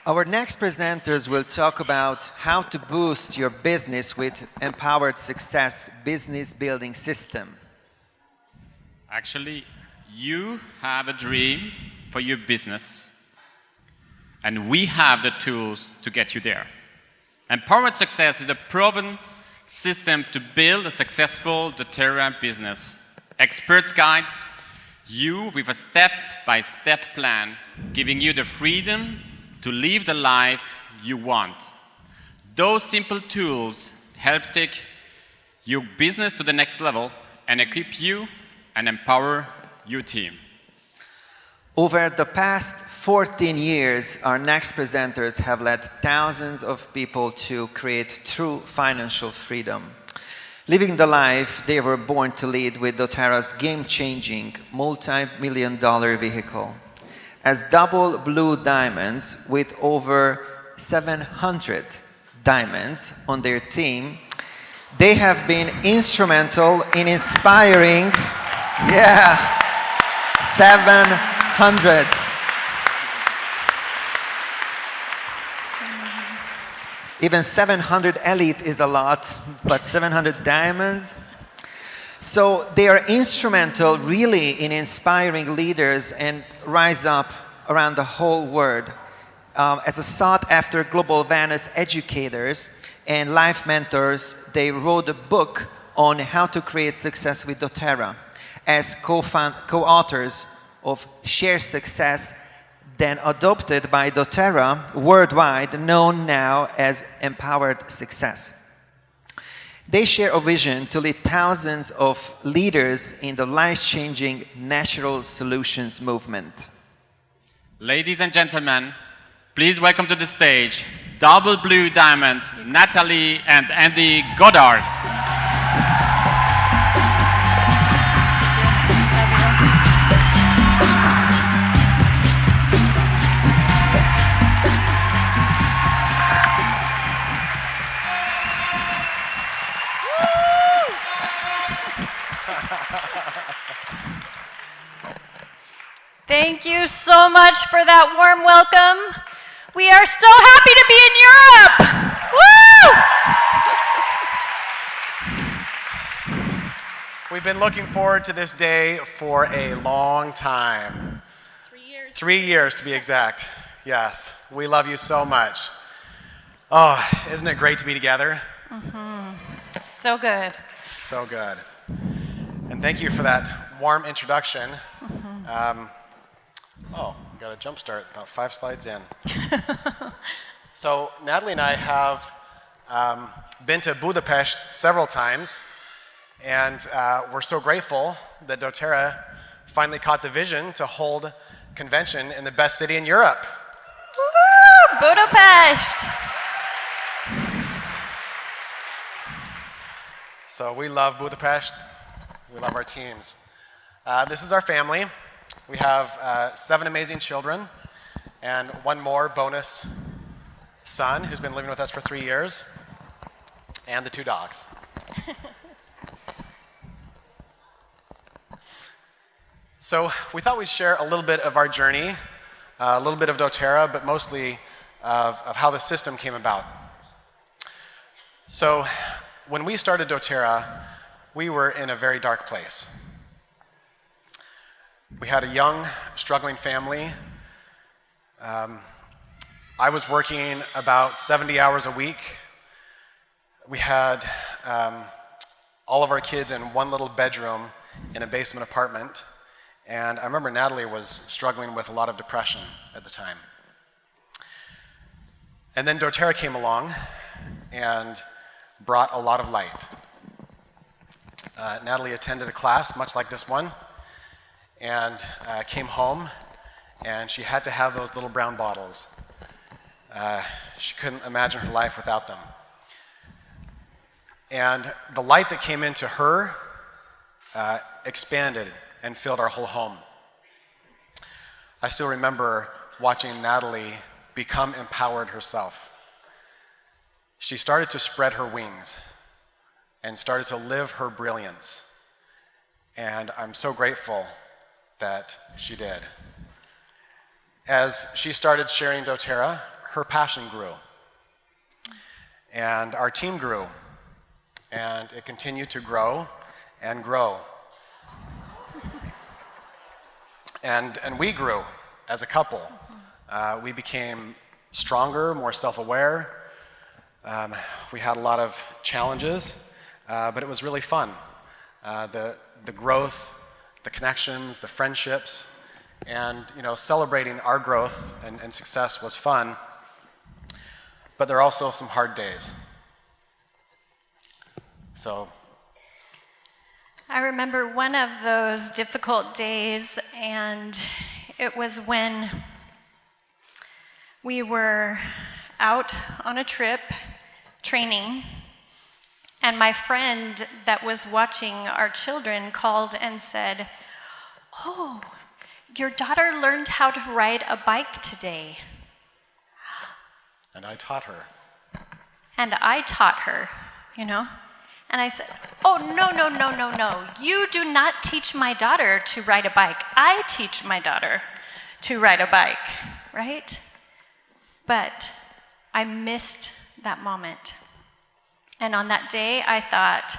Our next presenters will talk about how to boost your business with Empowered Success business building system. Actually, you have a dream for your business, and we have the tools to get you there. Empowered Success is a proven system to build a successful doTERRA business. Experts guide you with a step-by-step plan, giving you the freedom to live the life you want. Those simple tools help take your business to the next level and equip you and empower your team. Over the past 14 years, our next presenters have led thousands of people to create true financial freedom, living the life they were born to lead with doTERRA's game-changing, multi-million-dollar vehicle. As double blue diamonds with over 700 diamonds on their team, they have been instrumental in inspiring, 700. Even 700 elite is a lot, but 700 diamonds. So they are instrumental really in inspiring leaders and rise up around the whole world. As a sought-after global wellness educators and life mentors, they wrote a book on how to create success with doTERRA as co-authors of Share Success, then adopted by doTERRA worldwide, known now as Empowered Success. They share a vision to lead thousands of leaders in the life-changing natural solutions movement. Ladies and gentlemen, please welcome to the stage double blue diamond Natalie and Andy Goddard. Thank you so much for that warm welcome. We are so happy to be in Europe. Woo! We've been looking forward to this day for a long time. 3 years. 3 years to be exact. Yes, we love you so much. Oh, isn't it great to be together? So good. So good. And thank you for that warm introduction. Got a jump start about 5 slides in. So Natalie and I have been to Budapest several times, and we're so grateful that doTERRA finally caught the vision to hold convention in the best city in Europe. Woo! Budapest. So we love Budapest. We love our teams. This is our family. We have 7 amazing children and 1 more bonus son who's been living with us for 3 years, and the 2 dogs. So we thought we'd share a little bit of our journey, a little bit of doTERRA, but mostly of how the system came about. So when we started doTERRA, we were in a very dark place. We had a young, struggling family. I was working about 70 hours a week. We had all of our kids in 1 little bedroom in a basement apartment. And I remember Natalie was struggling with a lot of depression at the time. And then doTERRA came along and brought a lot of light. Natalie attended a class much like this one, and came home, and she had to have those little brown bottles. She couldn't imagine her life without them. And the light that came into her expanded and filled our whole home. I still remember watching Natalie become empowered herself. She started to spread her wings and started to live her brilliance. And I'm so grateful that she did. As she started sharing doTERRA, her passion grew. And our team grew. And it continued to grow and grow. And we grew as a couple. We became stronger, more self-aware. We had a lot of challenges, but it was really fun. The growth, the connections, the friendships, and celebrating our growth and success was fun. But there are also some hard days. So I remember one of those difficult days, and it was when we were out on a trip training, and my friend that was watching our children called and said, "Oh, your daughter learned how to ride a bike today." And I taught her. And I taught her, And I said, "Oh, no. You do not teach my daughter to ride a bike. I teach my daughter to ride a bike," right? But I missed that moment. And on that day, I thought,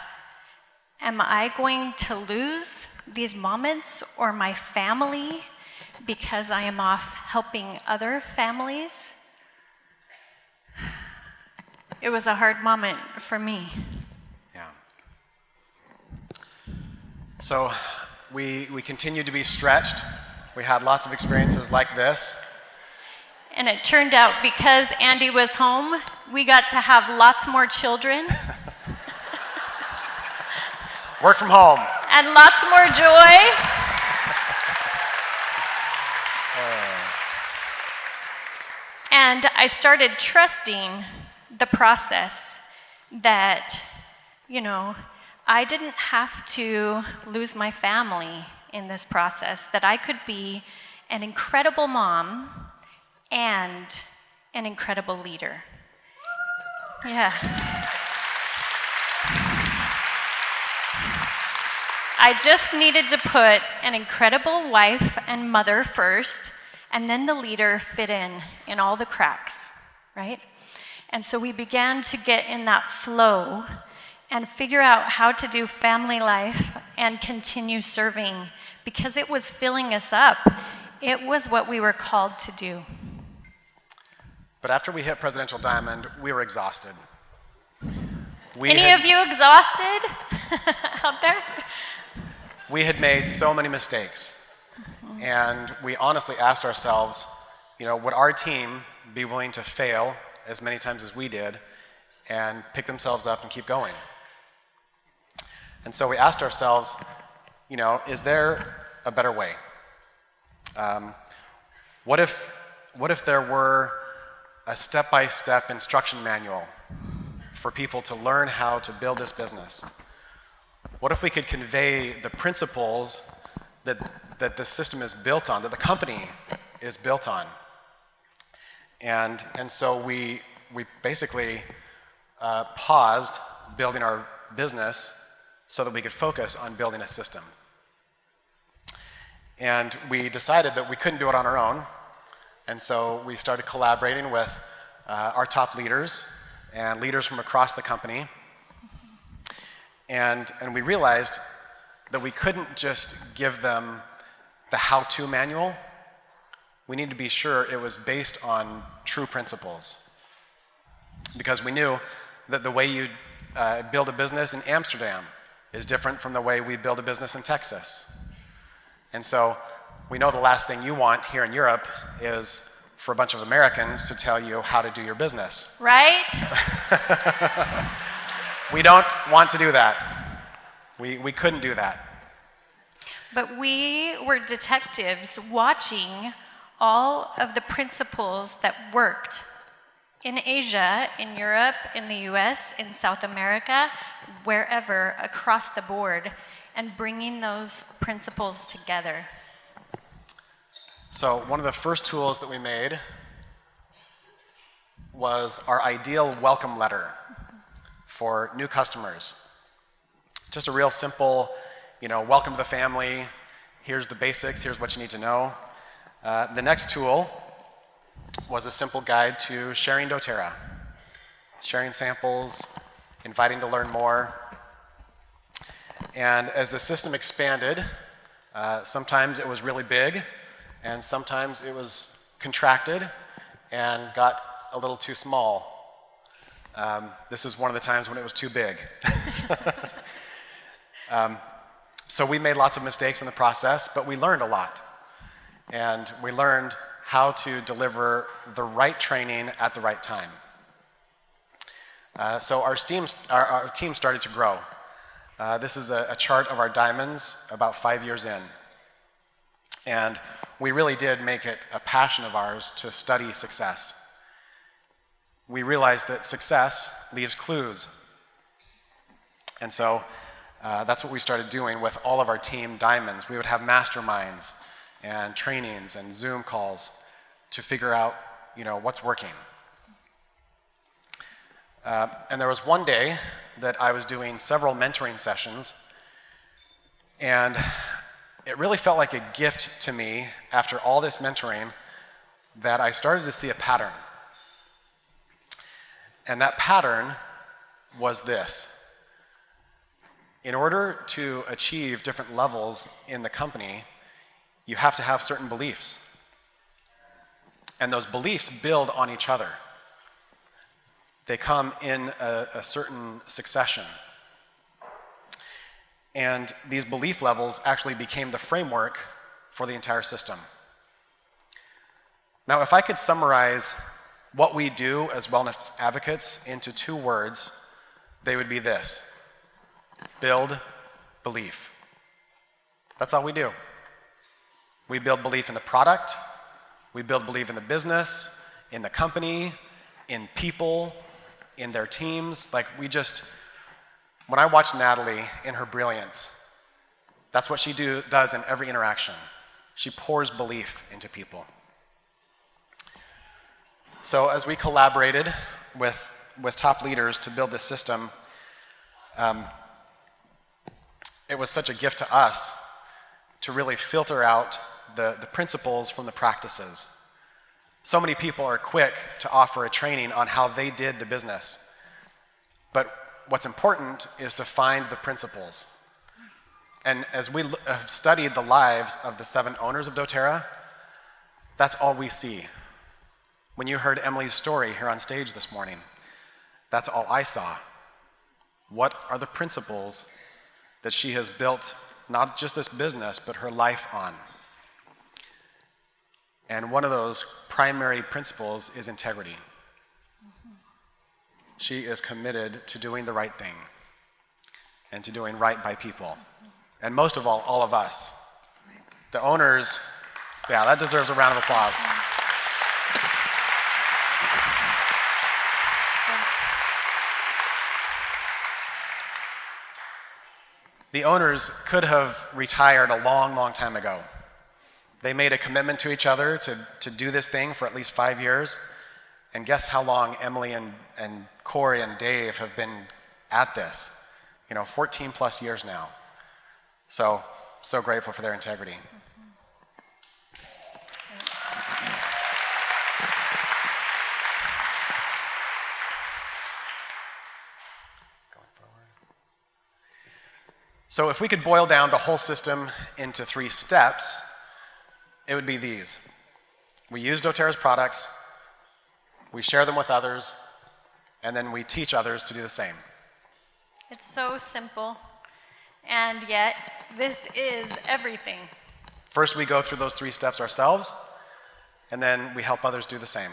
am I going to lose these moments or my family because I am off helping other families? It was a hard moment for me. Yeah. So we continued to be stretched. We had lots of experiences like this. And it turned out because Andy was home, we got to have lots more children. Work from home. And lots more joy. And I started trusting the process that, I didn't have to lose my family in this process, that I could be an incredible mom and an incredible leader. Yeah. I just needed to put an incredible wife and mother first, and then the leader fit in all the cracks, right? And so we began to get in that flow and figure out how to do family life and continue serving because it was filling us up. It was what we were called to do. But after we hit Presidential Diamond, we were exhausted. Any of you exhausted out there? We had made so many mistakes. And we honestly asked ourselves, would our team be willing to fail as many times as we did and pick themselves up and keep going? And so we asked ourselves, is there a better way? What if there were a step-by-step instruction manual for people to learn how to build this business? What if we could convey the principles that the system is built on, that the company is built on? And so we basically paused building our business so that we could focus on building a system. And we decided that we couldn't do it on our own. And so we started collaborating with our top leaders and leaders from across the company. And we realized that we couldn't just give them the how-to manual. We needed to be sure it was based on true principles. Because we knew that the way you build a business in Amsterdam is different from the way we build a business in Texas. And so we know the last thing you want here in Europe is for a bunch of Americans to tell you how to do your business. Right? We don't want to do that. We couldn't do that. But we were detectives watching all of the principles that worked in Asia, in Europe, in the US, in South America, wherever, across the board, and bringing those principles together. So one of the first tools that we made was our ideal welcome letter for new customers. Just a real simple, welcome to the family, here's the basics, here's what you need to know. The next tool was a simple guide to sharing doTERRA, sharing samples, inviting to learn more. And as the system expanded, sometimes it was really big, and sometimes it was contracted and got a little too small. This is one of the times when it was too big. So we made lots of mistakes in the process, but we learned a lot. And we learned how to deliver the right training at the right time. So our team started to grow. This is a chart of our diamonds about 5 years in. And we really did make it a passion of ours to study success. We realized that success leaves clues. And so that's what we started doing with all of our team diamonds. We would have masterminds and trainings and Zoom calls to figure out, what's working. And there was one day that I was doing several mentoring sessions, and it really felt like a gift to me after all this mentoring that I started to see a pattern. And that pattern was this. In order to achieve different levels in the company, you have to have certain beliefs. And those beliefs build on each other. They come in a certain succession. And these belief levels actually became the framework for the entire system. Now, if I could summarize what we do as wellness advocates into 2 words, they would be this: build belief. That's all we do. We build belief in the product, we build belief in the business, in the company, in people, in their teams. When I watch Natalie in her brilliance, that's what she does in every interaction. She pours belief into people. So as we collaborated with top leaders to build this system, it was such a gift to us to really filter out the principles from the practices. So many people are quick to offer a training on how they did the business. But what's important is to find the principles. And as we have studied the lives of the 7 owners of doTERRA, that's all we see. When you heard Emily's story here on stage this morning, that's all I saw. What are the principles that she has built not just this business, but her life on? And one of those primary principles is integrity. She is committed to doing the right thing and to doing right by people. And most of all of us. The owners, that deserves a round of applause. The owners could have retired a long, long time ago. They made a commitment to each other to do this thing for at least 5 years. And guess how long Emily and Corey and Dave have been at this? 14 plus years now. So grateful for their integrity. So if we could boil down the whole system into 3 steps, it would be these. We use doTERRA's products, we share them with others, and then we teach others to do the same. It's so simple, and yet this is everything. First, we go through those 3 steps ourselves, and then we help others do the same.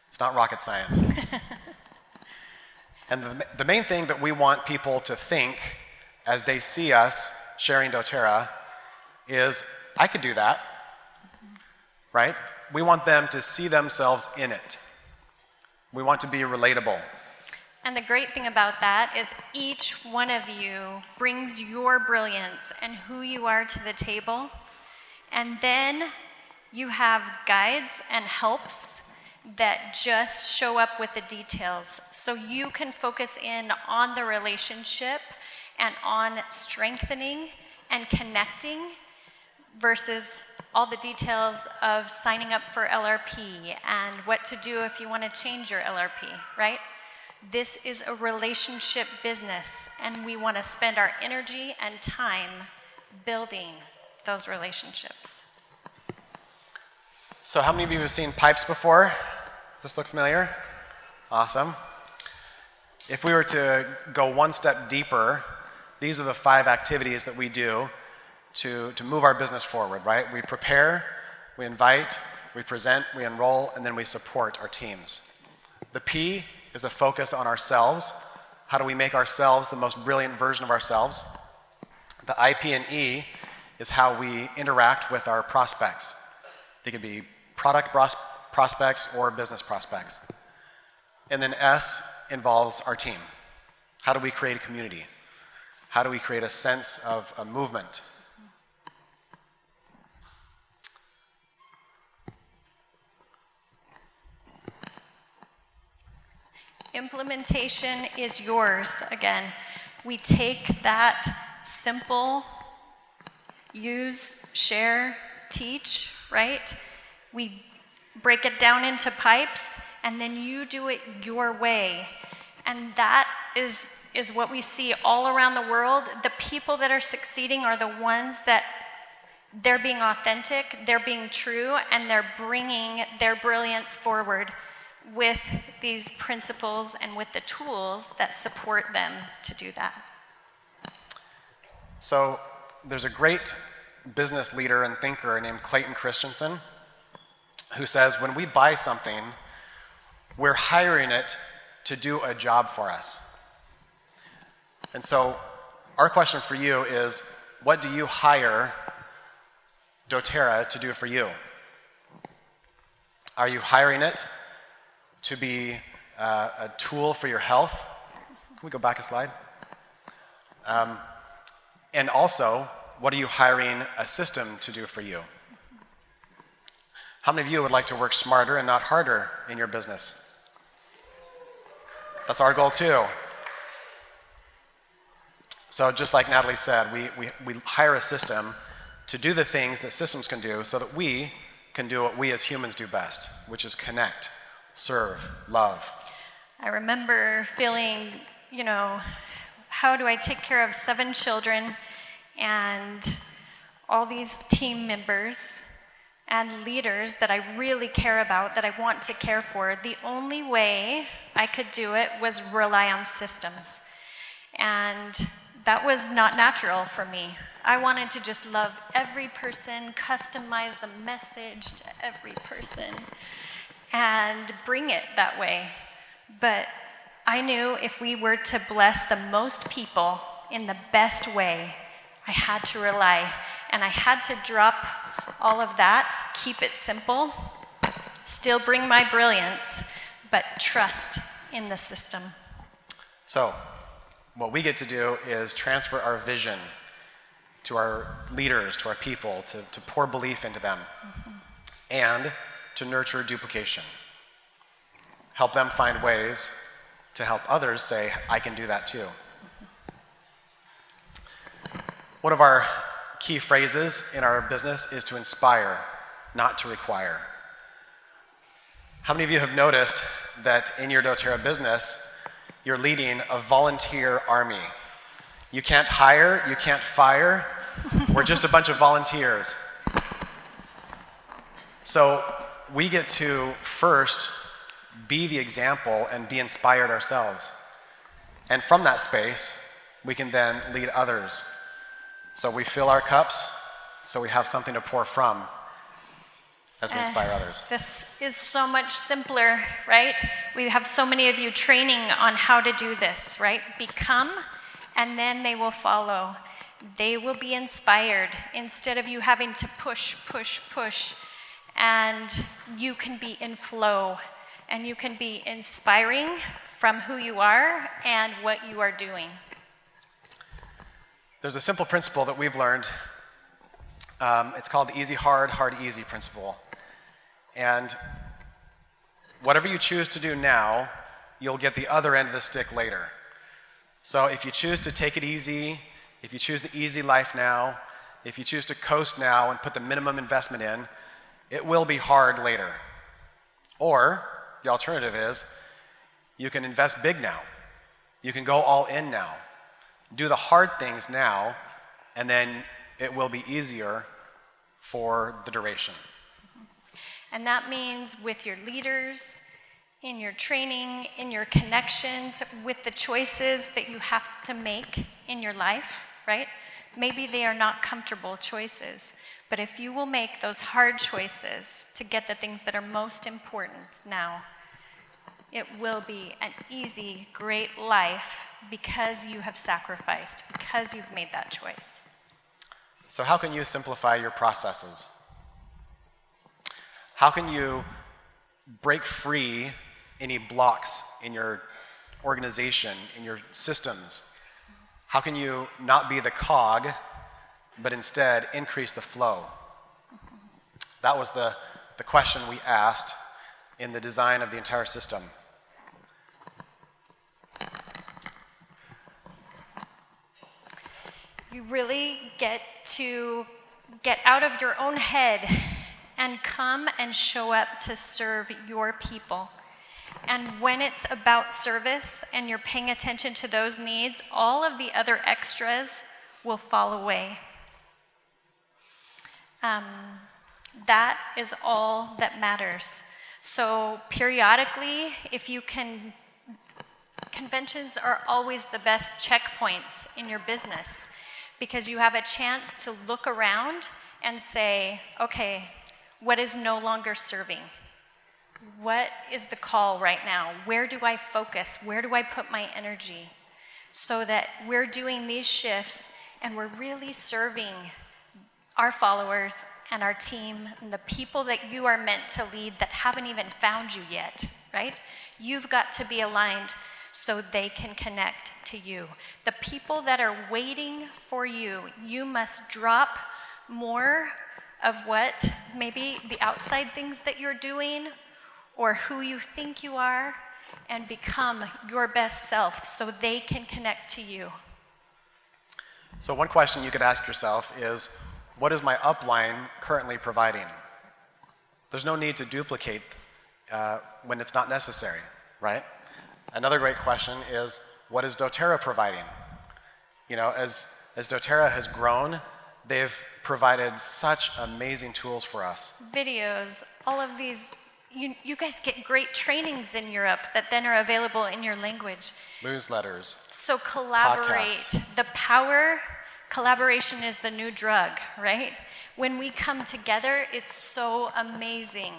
It's not rocket science. And the main thing that we want people to think as they see us sharing doTERRA is, I could do that, right? We want them to see themselves in it. We want to be relatable. And the great thing about that is each one of you brings your brilliance and who you are to the table. And then you have guides and helps that just show up with the details. So you can focus in on the relationship and on strengthening and connecting versus all the details of signing up for LRP and what to do if you want to change your LRP, right? This is a relationship business, and we want to spend our energy and time building those relationships. So how many of you have seen pipes before? Does this look familiar? Awesome. If we were to go one step deeper, these are the 5 activities that we do to move our business forward, right? We prepare, we invite, we present, we enroll, and then we support our teams. The P is a focus on ourselves. How do we make ourselves the most brilliant version of ourselves? The I, P, and E is how we interact with our prospects. They could be product prospects or business prospects. And then S involves our team. How do we create a community? How do we create a sense of a movement? Implementation is yours. Again, we take that simple use, share, teach, right? We break it down into pipes, and then you do it your way. And that is what we see all around the world. The people that are succeeding are the ones that they're being authentic, they're being true, and they're bringing their brilliance forward with these principles and with the tools that support them to do that. So there's a great business leader and thinker named Clayton Christensen who says when we buy something, we're hiring it to do a job for us. And so our question for you is, what do you hire doTERRA to do for you? Are you hiring it to be a tool for your health? Can we go back a slide? And also, what are you hiring a system to do for you? How many of you would like to work smarter and not harder in your business? That's our goal too. So just like Natalie said, we hire a system to do the things that systems can do so that we can do what we as humans do best, which is connect, serve, love. I remember feeling, how do I take care of 7 children and all these team members and leaders that I really care about, that I want to care for? The only way I could do it was rely on systems. And that was not natural for me. I wanted to just love every person, customize the message to every person, and bring it that way. But I knew if we were to bless the most people in the best way, I had to rely, and I had to drop all of that, keep it simple, still bring my brilliance, but trust in the system. So, what we get to do is transfer our vision to our leaders, to our people, to pour belief into them, and to nurture duplication. Help them find ways to help others say, I can do that too. One of our key phrases in our business is to inspire, not to require. How many of you have noticed that in your doTERRA business, you're leading a volunteer army? You can't hire, you can't fire. We're just a bunch of volunteers. So we get to first be the example and be inspired ourselves. And from that space, we can then lead others. So we fill our cups, so we have something to pour from as we inspire others. This is so much simpler, right? We have so many of you training on how to do this, right? Become, and then they will follow. They will be inspired instead of you having to push, and you can be in flow, and you can be inspiring from who you are and what you are doing. There's a simple principle that we've learned. It's called the easy, hard, hard, easy principle. And whatever you choose to do now, you'll get the other end of the stick later. So if you choose to take it easy, if you choose the easy life now, if you choose to coast now and put the minimum investment in, it will be hard later. Or the alternative is you can invest big now. You can go all in now. Do the hard things now, and then it will be easier for the duration. And that means with your leaders, in your training, in your connections, with the choices that you have to make in your life, right? Maybe they are not comfortable choices, but if you will make those hard choices to get the things that are most important now, it will be an easy, great life because you have sacrificed, because you've made that choice. So how can you simplify your processes? How can you break free any blocks in your organization, in your systems? How can you not be the cog, but instead increase the flow? That was the question we asked in the design of the entire system. You really get to get out of your own head and come and show up to serve your people. And when it's about service and you're paying attention to those needs, all of the other extras will fall away. That is all that matters. So periodically, if you can, conventions are always the best checkpoints in your business because you have a chance to look around and say, okay, what is no longer serving? What is the call right now? Where do I focus? Where do I put my energy? So that we're doing these shifts and we're really serving our followers and our team and the people that you are meant to lead that haven't even found you yet, right? You've got to be aligned so they can connect to you. The people that are waiting for you, you must drop more of what maybe the outside things that you're doing or who you think you are and become your best self so they can connect to you. So one question you could ask yourself is, what is my upline currently providing? There's no need to duplicate when it's not necessary, right? Another great question is, what is doTERRA providing? You know, as doTERRA has grown, they've provided such amazing tools for us. Videos, all of these, you guys get great trainings in Europe that then are available in your language. Newsletters. So collaborate. Podcasts. The power, collaboration is the new drug, right? When we come together, it's so amazing.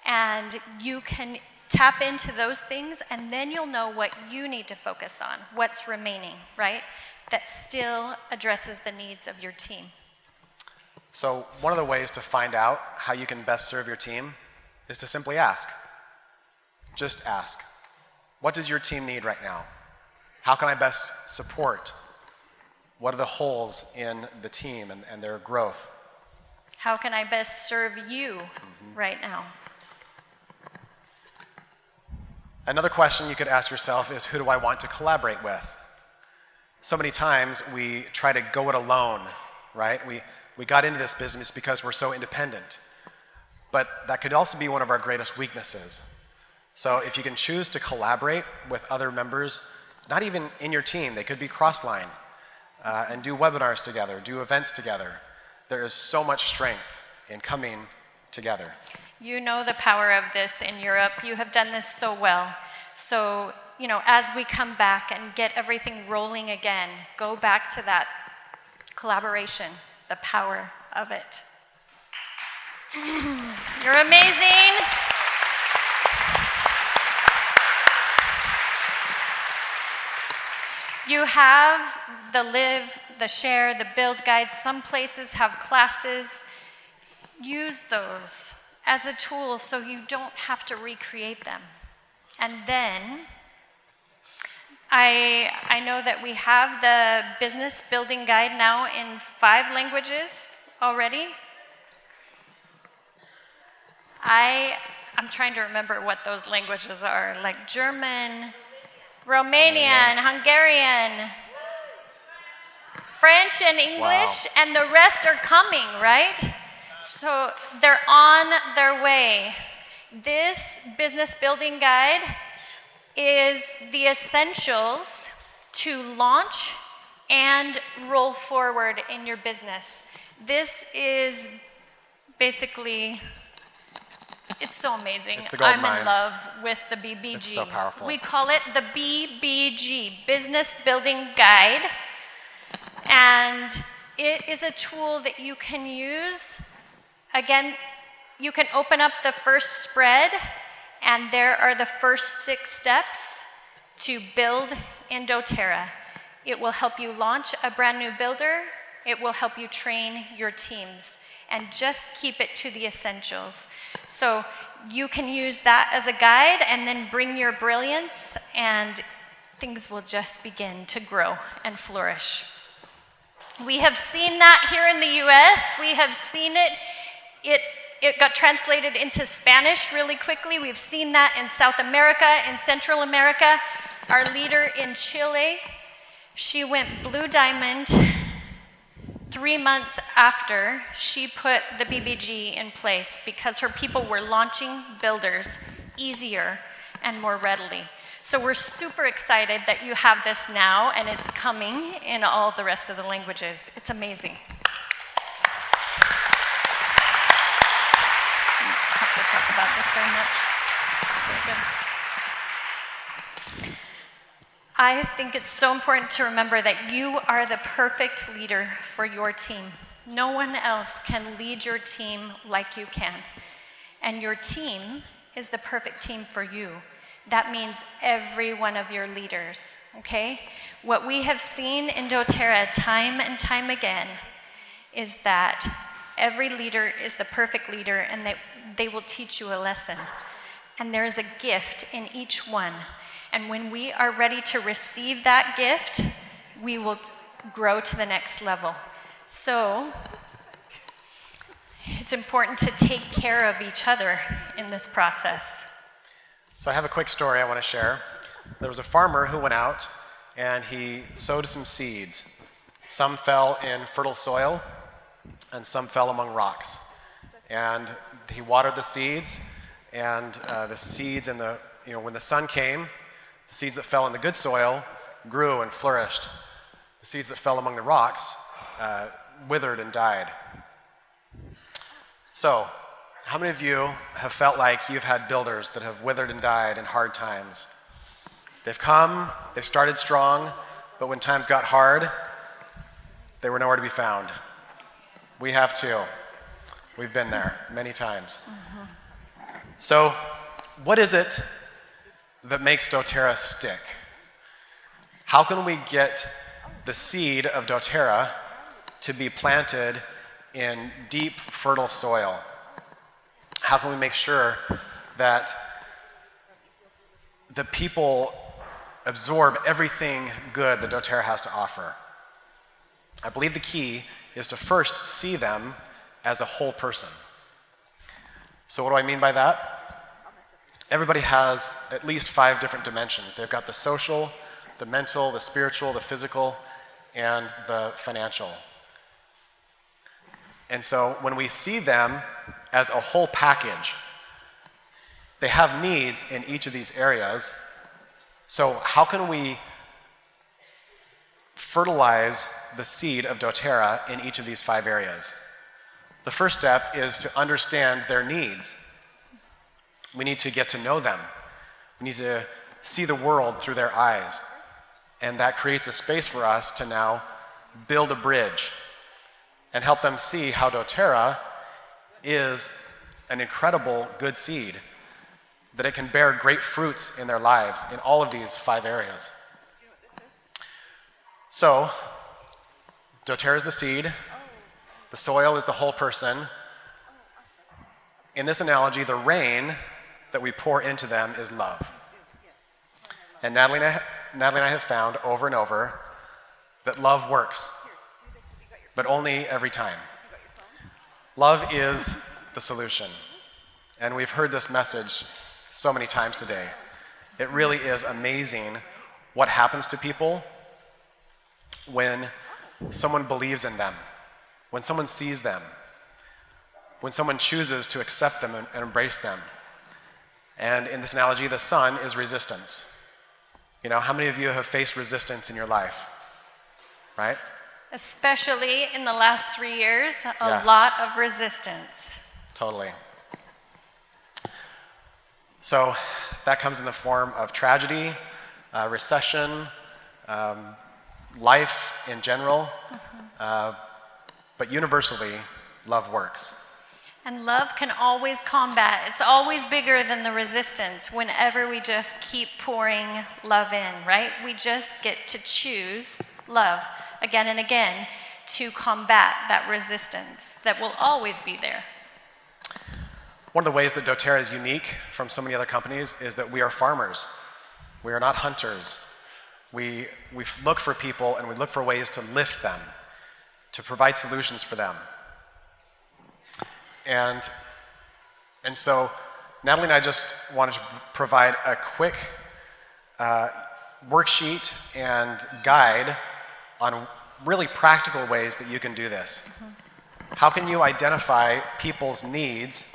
And you can tap into those things and then you'll know what you need to focus on, what's remaining, right? That still addresses the needs of your team. So one of the ways to find out how you can best serve your team is to simply ask. Just ask. What does your team need right now? How can I best support? What are the holes in the team and their growth? How can I best serve you right now? Another question you could ask yourself is, who do I want to collaborate with? So many times we try to go it alone, right? We got into this business because we're so independent. But that could also be one of our greatest weaknesses. So if you can choose to collaborate with other members, not even in your team, they could be cross-line, and do webinars together, do events together. There is so much strength in coming together. You know the power of this in Europe. You have done this so well. So, you know, as we come back and get everything rolling again, go back to that collaboration, the power of it. You're amazing. You have the live, the share, the build guides. Some places have classes. Use those as a tool so you don't have to recreate them. And then, I know that we have the business building guide now in 5 languages already. I'm trying to remember what those languages are, like German, Romanian, Hungarian, French and English, and the rest are coming, right? So they're on their way. This business building guide is the essentials to launch and roll forward in your business. This is basically, it's so amazing. It's the gold I'm mine. in love with the BBG. It's so powerful. We call it the BBG, Business Building Guide. And it is a tool that you can use. Again, you can open up the first spread, and there are the first 6 steps to build in doTERRA. It will help you launch a brand new builder. It will help you train your teams, and just keep it to the essentials. So you can use that as a guide and then bring your brilliance, and things will just begin to grow and flourish. We have seen that here in the US. We have seen it. It got translated into Spanish really quickly. We've seen that in South America, in Central America. Our leader in Chile, she went Blue Diamond 3 months after she put the BBG in place, because her people were launching builders easier and more readily. So we're super excited that you have this now, and it's coming in all the rest of the languages. It's amazing. I don't have to talk about this very much. Very good. I think it's so important to remember that you are the perfect leader for your team. No one else can lead your team like you can. And your team is the perfect team for you. That means every one of your leaders, okay? What we have seen in doTERRA time and time again is that every leader is the perfect leader, and they will teach you a lesson. And there is a gift in each one. And when we are ready to receive that gift, we will grow to the next level. So it's important to take care of each other in this process. So I have a quick story I want to share. There was a farmer who went out and he sowed some seeds. Some fell in fertile soil and some fell among rocks. And he watered the seeds, and the seeds in the, when the sun came, the seeds that fell in the good soil grew and flourished. The seeds that fell among the rocks withered and died. So, how many of you have felt like you've had builders that have withered and died in hard times? They've come, they started strong, but when times got hard, they were nowhere to be found. We have too. We've been there many times. Mm-hmm. So, what is it that makes doTERRA stick? How can we get the seed of doTERRA to be planted in deep, fertile soil? How can we make sure that the people absorb everything good that doTERRA has to offer? I believe the key is to first see them as a whole person. So what do I mean by that? Everybody has at least 5 different dimensions. They've got the social, the mental, the spiritual, the physical, and the financial. And so when we see them as a whole package, they have needs in each of these areas. So how can we fertilize the seed of doTERRA in each of these 5 areas? The first step is to understand their needs. We need to get to know them. We need to see the world through their eyes. And that creates a space for us to now build a bridge and help them see how doTERRA is an incredible good seed, that it can bear great fruits in their lives in all of these 5 areas. So, doTERRA is the seed, the soil is the whole person. In this analogy, the rain that we pour into them is love. And Natalie and I have found over and over that love works, but only every time. Love is the solution. And we've heard this message so many times today. It really is amazing what happens to people when someone believes in them, when someone sees them, when someone chooses to accept them and embrace them. And in this analogy, the sun is resistance. You know, how many of you have faced resistance in your life? Right? Especially in the last 3 years, a Yes. lot of resistance. Totally. So that comes in the form of tragedy, recession, life in general, but universally, love works. And love can always combat. It's always bigger than the resistance whenever we just keep pouring love in, right? We just get to choose love again and again to combat that resistance that will always be there. One of the ways that doTERRA is unique from so many other companies is that we are farmers. We are not hunters. We look for people and we look for ways to lift them, to provide solutions for them. And so Natalie and I just wanted to provide a quick worksheet and guide on really practical ways that you can do this. How can you identify people's needs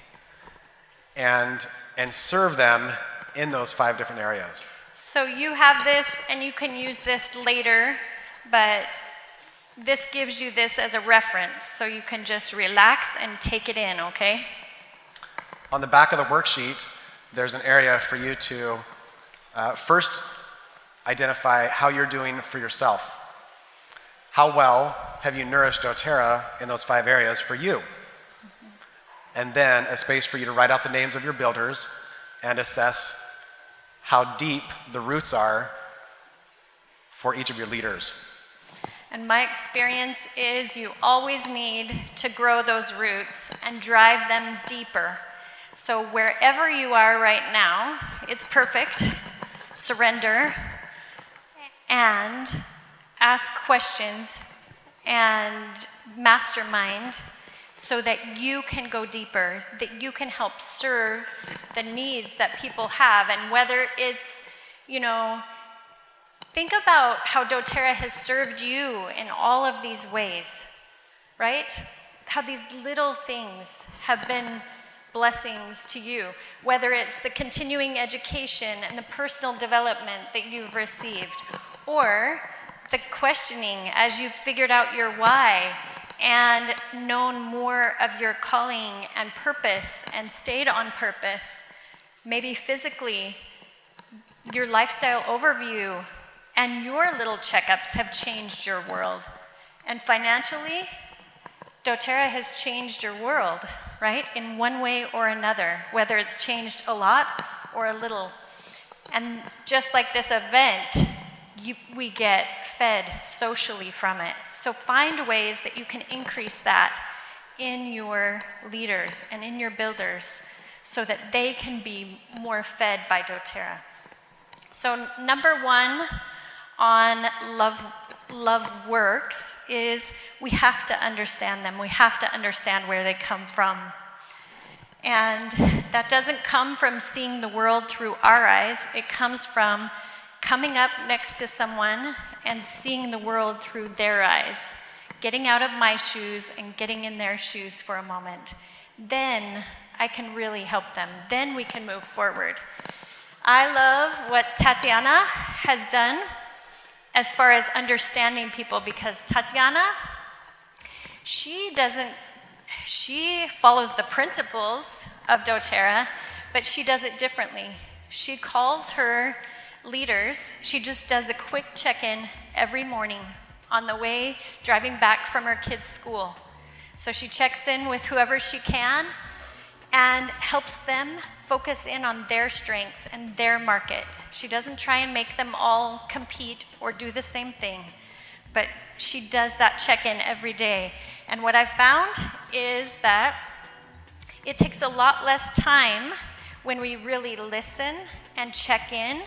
and serve them in those 5 different areas? So you have this, and you can use this later, but this gives you this as a reference, so you can just relax and take it in, okay? On the back of the worksheet, there's an area for you to first identify how you're doing for yourself. How well have you nourished doTERRA in those 5 areas for you? And then a space for you to write out the names of your builders and assess how deep the roots are for each of your leaders. And my experience is you always need to grow those roots and drive them deeper. So wherever you are right now, it's perfect. Surrender and ask questions and mastermind so that you can go deeper, that you can help serve the needs that people have. And whether it's, think about how doTERRA has served you in all of these ways, right? How these little things have been blessings to you, whether it's the continuing education and the personal development that you've received, or the questioning as you've figured out your why and known more of your calling and purpose and stayed on purpose. Maybe physically, your lifestyle overview and your little checkups have changed your world. And financially, doTERRA has changed your world, right? In one way or another, whether it's changed a lot or a little. And just like this event, we get fed socially from it. So find ways that you can increase that in your leaders and in your builders so that they can be more fed by doTERRA. So number 1 on love works is we have to understand them. We have to understand where they come from. And that doesn't come from seeing the world through our eyes. It comes from coming up next to someone and seeing the world through their eyes, getting out of my shoes and getting in their shoes for a moment. Then I can really help them. Then we can move forward. I love what Tatiana has done as far as understanding people, because Tatiana, she follows the principles of doTERRA, but she does it differently. She calls her leaders, she just does a quick check-in every morning on the way driving back from her kids' school. So she checks in with whoever she can and helps them focus in on their strengths and their market. She doesn't try and make them all compete or do the same thing, but she does that check-in every day. And what I found is that it takes a lot less time when we really listen and check in.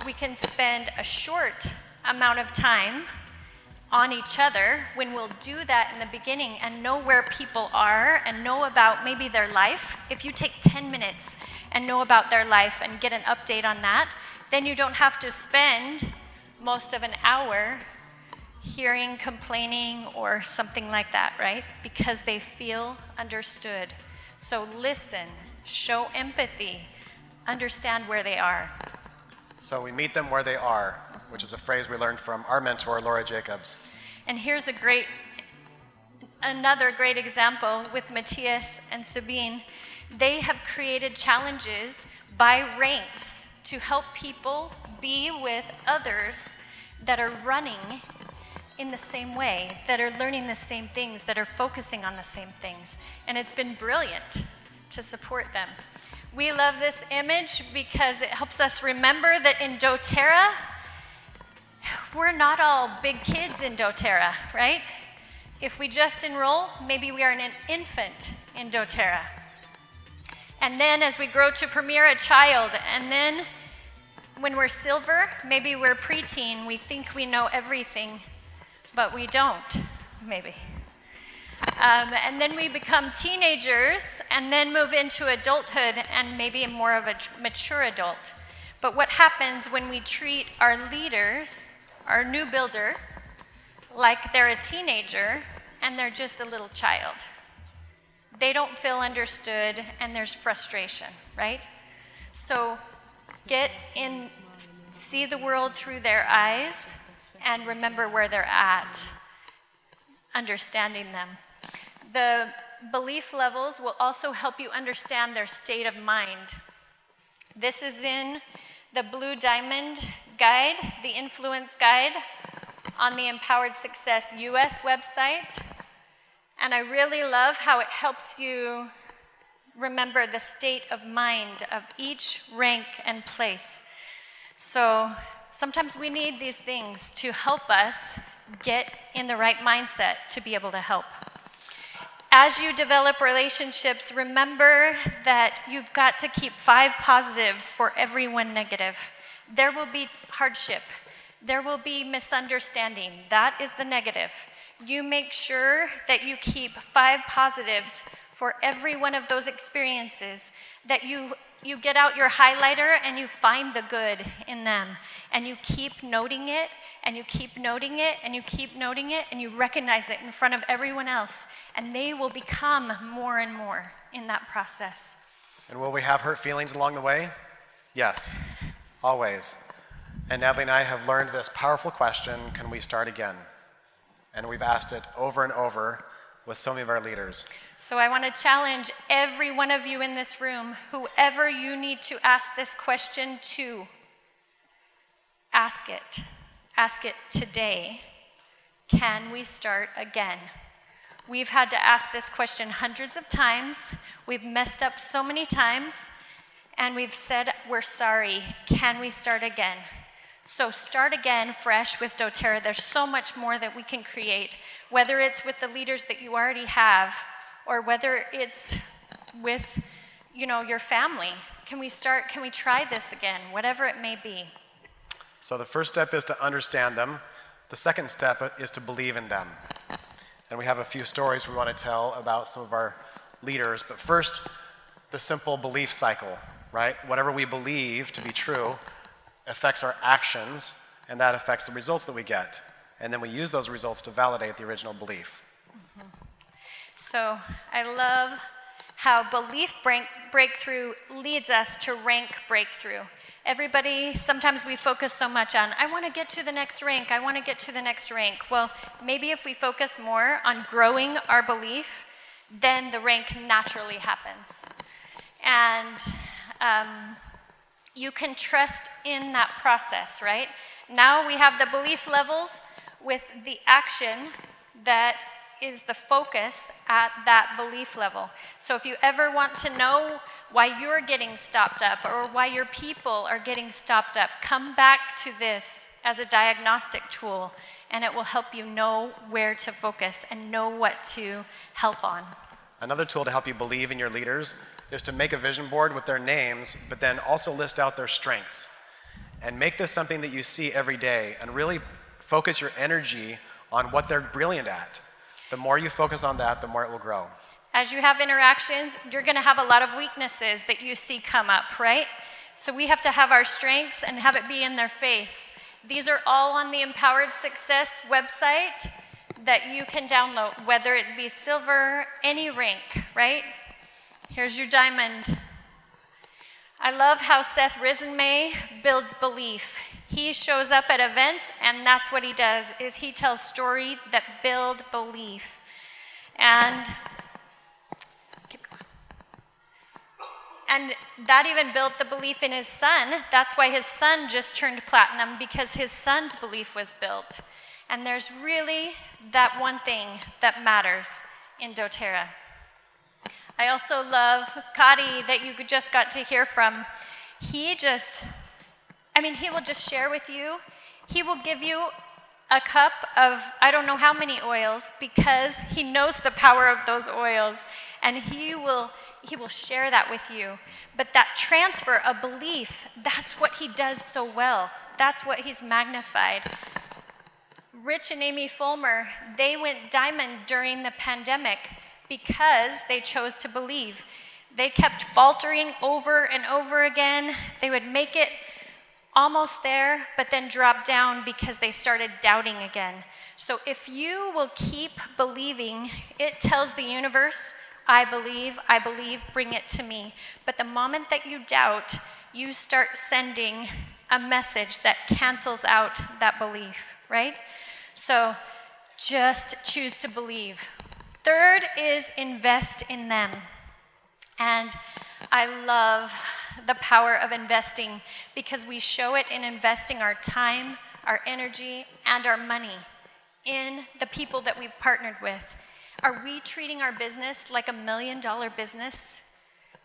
We can spend a short amount of time on each other when we'll do that in the beginning and know where people are and know about maybe their life. If you take 10 minutes and know about their life and get an update on that, then you don't have to spend most of an hour hearing complaining or something like that, right? Because they feel understood. So listen, show empathy, understand where they are. So we meet them where they are, which is a phrase we learned from our mentor, Laura Jacobs. And here's another great example with Matthias and Sabine. They have created challenges by ranks to help people be with others that are running in the same way, that are learning the same things, that are focusing on the same things. And it's been brilliant to support them. We love this image because it helps us remember that in doTERRA, we're not all big kids in doTERRA, right? If we just enroll, maybe we are an infant in doTERRA. And then as we grow to premier, a child, and then when we're silver, maybe we're preteen, we think we know everything, but we don't, maybe. And then we become teenagers, and then move into adulthood, and maybe more of a mature adult. But what happens when we treat our leaders, our new builder, like they're a teenager, and they're just a little child? They don't feel understood, and there's frustration, right? So see the world through their eyes, and remember where they're at, understanding them. The belief levels will also help you understand their state of mind. This is in the Blue Diamond Guide, the Influence Guide, on the Empowered Success US website. And I really love how it helps you remember the state of mind of each rank and place. So sometimes we need these things to help us get in the right mindset to be able to help. As you develop relationships, remember that you've got to keep 5 positives for every 1 negative. There will be hardship. There will be misunderstanding. That is the negative. You make sure that you keep 5 positives for every one of those experiences, that you get out your highlighter and you find the good in them, and you keep noting it, and you keep noting it, and you keep noting it, and you recognize it in front of everyone else, and they will become more and more in that process. And will we have hurt feelings along the way? Yes, always. And Natalie and I have learned this powerful question, can we start again? And we've asked it over and over with so many of our leaders. So I want to challenge every one of you in this room, whoever you need to ask this question to, ask it. Ask it today. Can we start again? We've had to ask this question hundreds of times. We've messed up so many times, and we've said, we're sorry. Can we start again? So start again fresh with doTERRA. There's so much more that we can create, whether it's with the leaders that you already have, or whether it's with, your family. Can we try this again, whatever it may be. So the first step is to understand them. The second step is to believe in them. And we have a few stories we want to tell about some of our leaders. But first, the simple belief cycle, right? Whatever we believe to be true affects our actions, and that affects the results that we get. And then we use those results to validate the original belief. Mm-hmm. So I love how belief breakthrough leads us to rank breakthrough. Everybody, sometimes we focus so much on, I want to get to the next rank, I want to get to the next rank. Well, maybe if we focus more on growing our belief, then the rank naturally happens. And you can trust in that process, right? Now we have the belief levels with the action that is the focus at that belief level. So if you ever want to know why you're getting stopped up or why your people are getting stopped up, come back to this as a diagnostic tool, and it will help you know where to focus and know what to help on. Another tool to help you believe in your leaders is to make a vision board with their names, but then also list out their strengths. And make this something that you see every day, and really focus your energy on what they're brilliant at. The more you focus on that, the more it will grow. As you have interactions, you're going to have a lot of weaknesses that you see come up, right? So we have to have our strengths and have it be in their face. These are all on the Empowered Success website that you can download, whether it be silver, any rank, right? Here's your diamond. I love how Seth Risenmay builds belief. He shows up at events, and that's what he does, is he tells stories that build belief. And keep going. And that even built the belief in his son. That's why his son just turned platinum, because his son's belief was built. And there's really that one thing that matters in doTERRA. I also love Kari that you just got to hear from. He will just share with you. He will give you a cup of I don't know how many oils, because he knows the power of those oils, and he will share that with you. But that transfer of belief, that's what he does so well. That's what he's magnified. Rich and Amy Fulmer, they went diamond during the pandemic because they chose to believe. They kept faltering over and over again. They would make it almost there, but then drop down because they started doubting again. So if you will keep believing, it tells the universe, I believe, bring it to me. But the moment that you doubt, you start sending a message that cancels out that belief, right? So just choose to believe. Third is invest in them. And I love the power of investing, because we show it in investing our time, our energy, and our money in the people that we've partnered with. Are we treating our business like $1 million business?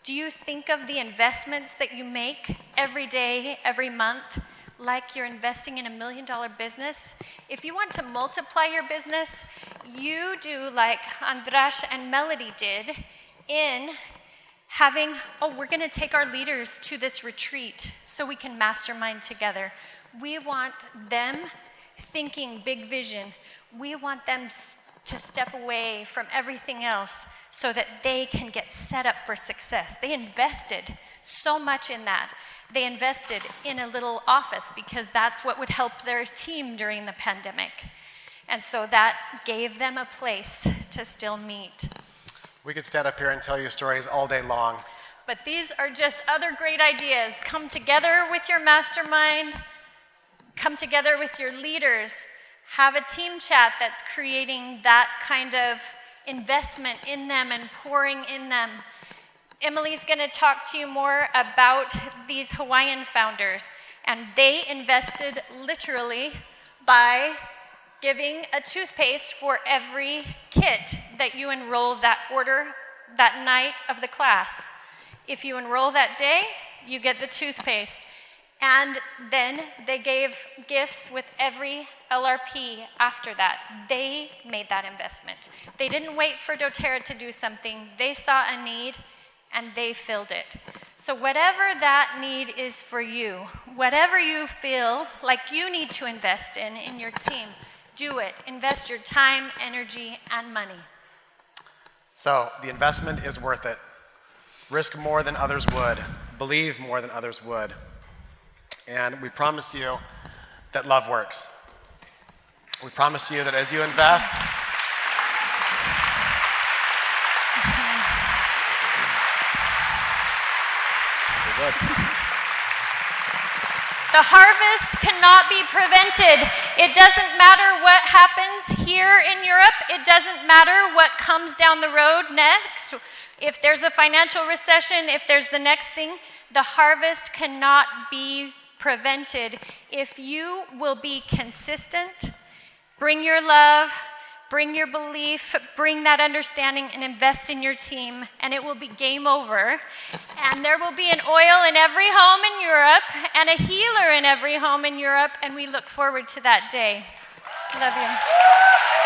Do you think of the investments that you make every day, every month, like you're investing in $1 million business? If you want to multiply your business, you do like Andras and Melody did in having, we're going to take our leaders to this retreat so we can mastermind together. We want them thinking big vision. We want them to step away from everything else so that they can get set up for success. They invested so much in that. They invested in a little office because that's what would help their team during the pandemic. And so that gave them a place to still meet. We could stand up here and tell you stories all day long. But these are just other great ideas. Come together with your mastermind. Come together with your leaders. Have a team chat that's creating that kind of investment in them and pouring in them. Emily's going to talk to you more about these Hawaiian founders. And they invested literally by giving a toothpaste for every kit that you enroll that order that night of the class. If you enroll that day, you get the toothpaste. And then they gave gifts with every LRP after that. They made that investment. They didn't wait for doTERRA to do something. They saw a need and they filled it. So whatever that need is for you, whatever you feel like you need to invest in your team, do it. Invest your time, energy, and money. So the investment is worth it. Risk more than others would. Believe more than others would. And we promise you that love works. We promise you that as you invest, the harvest cannot be prevented. It doesn't matter what happens here in Europe. It doesn't matter what comes down the road next. If there's a financial recession, if there's the next thing, the harvest cannot be prevented. If you will be consistent, bring your love, bring your belief, bring that understanding, and invest in your team, and it will be game over. And there will be an oil in every home in Europe and a healer in every home in Europe, and we look forward to that day. Love you.